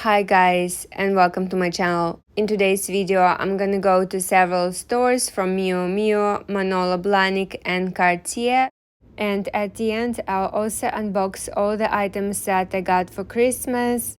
Hi guys, and welcome to my channel. In today's video I'm gonna go to several stores from Miu Miu, Manolo Blahnik and Cartier, and at the end I'll also unbox all the items that I got for Christmas.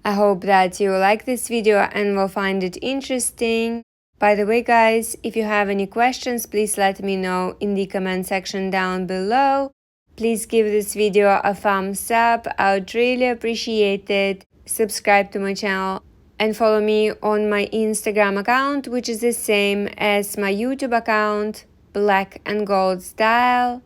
I hope that you like this video and will find it interesting. By the way guys, if you have any questions, please let me know in the comment section down below. Please give this video a thumbs up, I would really appreciate it. Subscribe to my channel and follow me on my Instagram account, which is the same as my YouTube account, Black and Gold Style.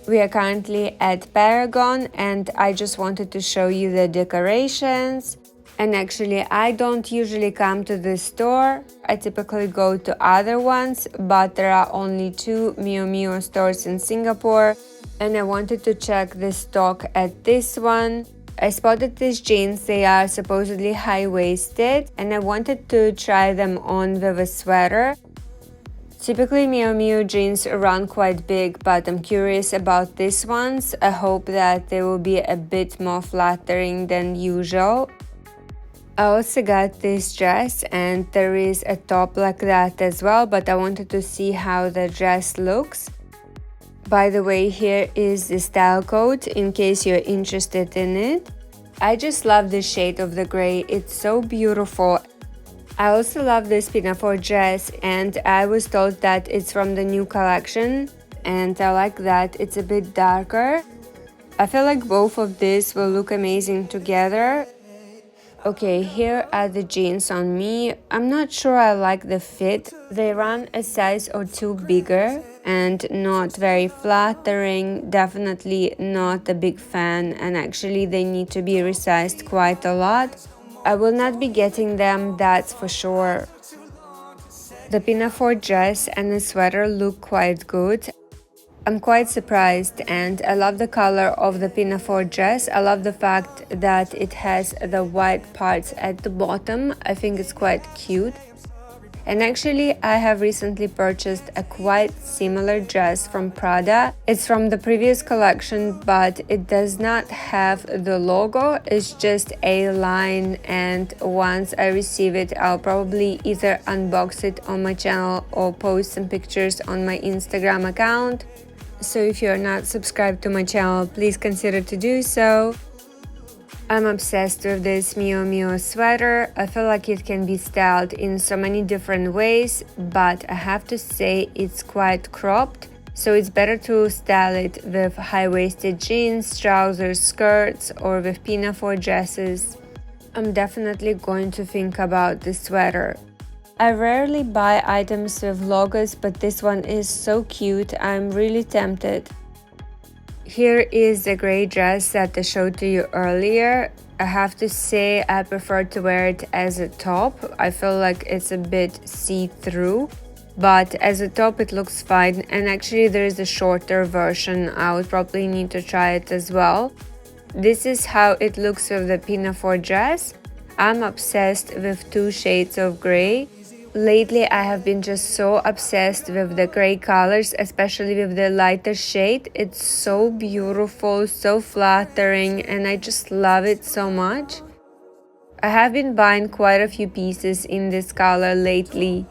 We are currently at Paragon and I just wanted to show you the decorations. And actually I don't usually come to this store, I typically go to other ones, but there are only two Miu Miu stores in Singapore and I wanted to check the stock at this one. I spotted these jeans, they are supposedly high-waisted and I wanted to try them on with a sweater. Typically Miu Miu jeans run quite big, but I'm curious about these ones. I hope that they will be a bit more flattering than usual. I also got this dress and there is a top like that as well, but I wanted to see how the dress looks. By the way, here is the style code in case you're interested in it. I just love the shade of the gray, it's so beautiful. I also love this pinafore dress and I was told that it's from the new collection and I like that it's a bit darker. I feel like both of these will look amazing together. Okay, here are the jeans on me. I'm not sure I like the fit. They run a size or two bigger and not very flattering. Definitely not a big fan, and actually they need to be resized quite a lot. I will not be getting them, that's for sure. The pinafore dress and the sweater look quite good. I'm quite surprised and I love the color of the pinafore dress. I love the fact that it has the white parts at the bottom. I think it's quite cute. And actually I have recently purchased a quite similar dress from Prada. It's from the previous collection, but it does not have the logo. It's just a line, and once I receive it I'll probably either unbox it on my channel or post some pictures on my Instagram account. So if you're not subscribed to my channel, please consider to do so. I'm obsessed with this Miu Miu sweater. I feel like it can be styled in so many different ways, but I have to say it's quite cropped, so it's better to style it with high-waisted jeans, trousers, skirts, or with pinafore dresses. I'm definitely going to think about this sweater. I rarely buy items with logos, but this one is so cute, I'm really tempted. Here is the gray dress that I showed to you earlier. I have to say I prefer to wear it as a top. I feel like it's a bit see-through, but as a top it looks fine, and actually there is a shorter version. I would probably need to try it as well. This is how it looks with the pinafore dress. I'm obsessed with two shades of gray. Lately I have been just so obsessed with the gray colors, especially with the lighter shade. It's so beautiful, so flattering, and I just love it so much. I have been buying quite a few pieces in this color lately.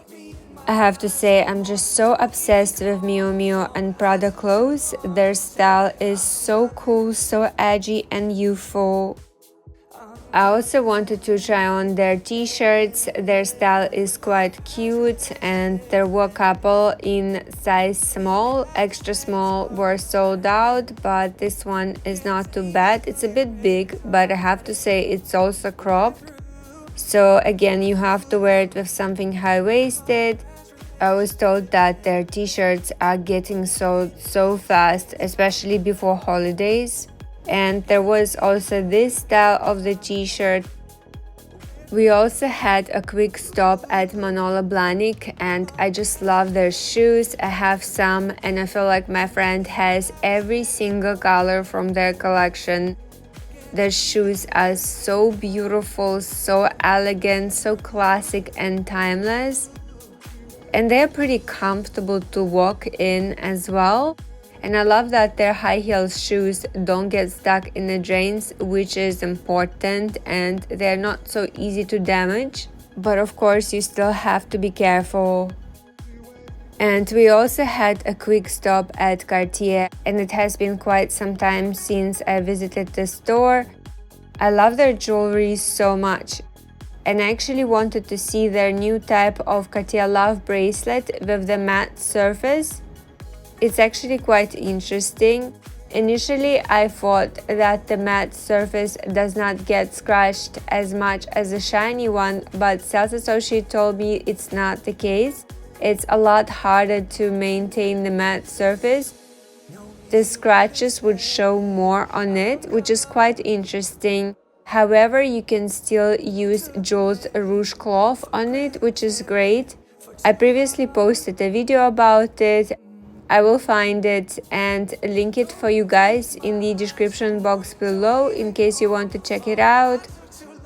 I have to say I'm just so obsessed with Miu Miu and Prada clothes. Their style is so cool, so edgy and youthful. I also wanted to try on their t-shirts. Their style is quite cute and there were a couple in size small. Extra small were sold out, but this one is not too bad. It's a bit big, but I have to say it's also cropped. So again, you have to wear it with something high-waisted. I was told that their t-shirts are getting sold so fast, especially before holidays. And there was also this style of the t-shirt. We also had a quick stop at Manolo Blahnik and I just love their shoes. I have some and I feel like my friend has every single color from their collection. Their shoes are so beautiful, so elegant, so classic and timeless. And they're pretty comfortable to walk in as well. And I love that their high heel shoes don't get stuck in the drains, which is important, and they're not so easy to damage. But of course, you still have to be careful. And we also had a quick stop at Cartier, and it has been quite some time since I visited the store. I love their jewelry so much, and I actually wanted to see their new type of Cartier Love bracelet with the matte surface. It's actually quite interesting. Initially, I thought that the matte surface does not get scratched as much as the shiny one, but sales associate told me it's not the case. It's a lot harder to maintain the matte surface. The scratches would show more on it, which is quite interesting. However, you can still use Jules Rouge cloth on it, which is great. I previously posted a video about it. I will find it and link it for you guys in the description box below in case you want to check it out.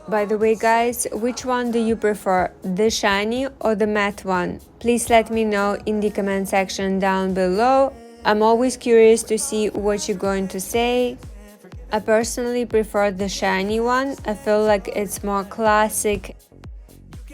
By the way guys, which one do you prefer, the shiny or the matte one? Please let me know in the comment section down below. I'm always curious to see what you're going to say. I personally prefer the shiny one. I feel like it's more classic.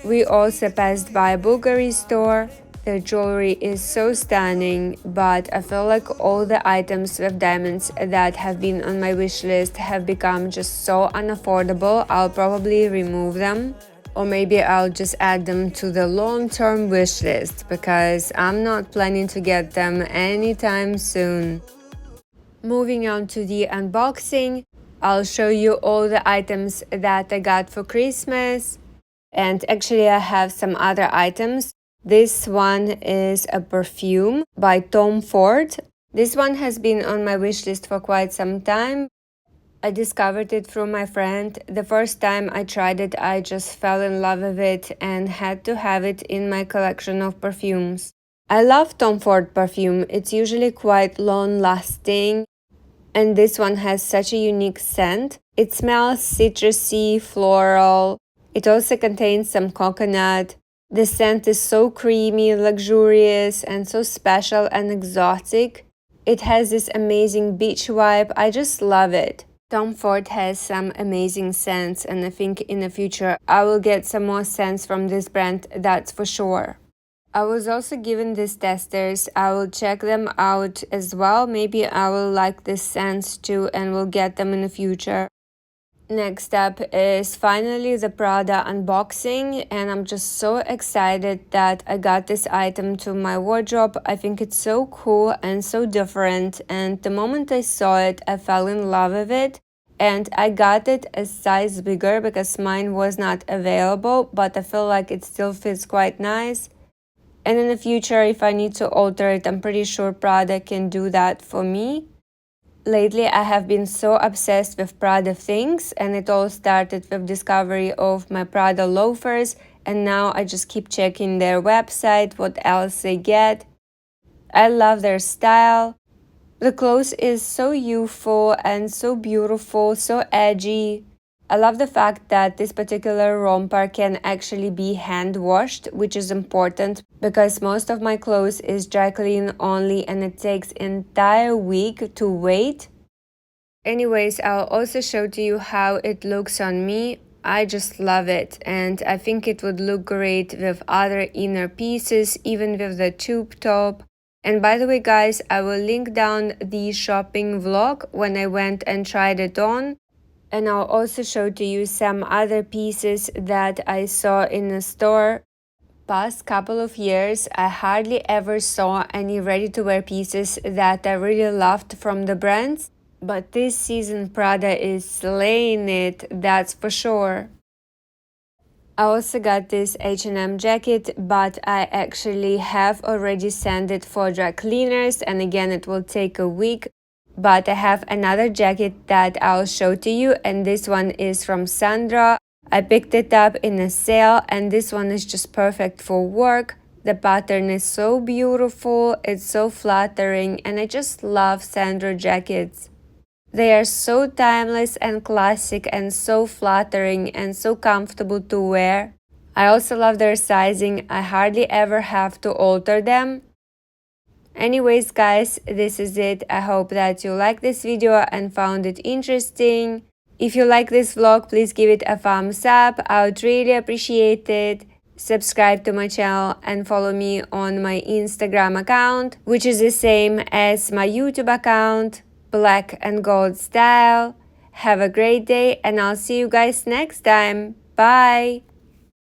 We also passed by Bulgari store. Their jewelry is so stunning, but I feel like all the items with diamonds that have been on my wish list have become just so unaffordable. I'll probably remove them, or maybe I'll just add them to the long-term wish list because I'm not planning to get them anytime soon. Moving on to the unboxing, I'll show you all the items that I got for Christmas. And actually I have some other items. This one is a perfume by Tom Ford. This one has been on my wish list for quite some time. I discovered it through my friend. The first time I tried it, I just fell in love with it and had to have it in my collection of perfumes. I love Tom Ford perfume. It's usually quite long-lasting, and this one has such a unique scent. It smells citrusy, floral. It also contains some coconut. The scent is so creamy, luxurious, and so special and exotic. It has this amazing beach vibe. I just love it. Tom Ford has some amazing scents, and I think in the future I will get some more scents from this brand, that's for sure. I was also given these testers. I will check them out as well. Maybe I will like these scents too and will get them in the future. Next up is finally the Prada unboxing, and I'm just so excited that I got this item to my wardrobe. I think it's so cool and so different, and the moment I saw it, I fell in love with it. And I got it a size bigger because mine was not available, but I feel like it still fits quite nice. And in the future, if I need to alter it, I'm pretty sure Prada can do that for me. Lately, I have been so obsessed with Prada things, and it all started with discovery of my Prada loafers, and now I just keep checking their website, what else they get. I love their style. The clothes is so youthful and so beautiful, so edgy. I love the fact that this particular romper can actually be hand washed, which is important because most of my clothes is dry clean only and it takes entire week to wait. Anyways, I'll also show to you how it looks on me. I just love it, and I think it would look great with other inner pieces, even with the tube top. And by the way guys, I will link down the shopping vlog when I went and tried it on. And I'll also show to you some other pieces that I saw in the store. Past couple of years, I hardly ever saw any ready-to-wear pieces that I really loved from the brands. But this season Prada is slaying it, that's for sure. I also got this H&M jacket, but I actually have already sent it for dry cleaners, and again it will take a week. But I have another jacket that I'll show to you, and this one is from Sandra. I picked it up in a sale, and this one is just perfect for work. The pattern is so beautiful, it's so flattering, and I just love Sandra jackets. They are so timeless and classic and so flattering and so comfortable to wear. I also love their sizing. I hardly ever have to alter them. Anyways, guys, this is it. I hope that you liked this video and found it interesting. If you like this vlog, please give it a thumbs up. I would really appreciate it. Subscribe to my channel and follow me on my Instagram account, which is the same as my YouTube account, Black and Gold Style. Have a great day and I'll see you guys next time. Bye!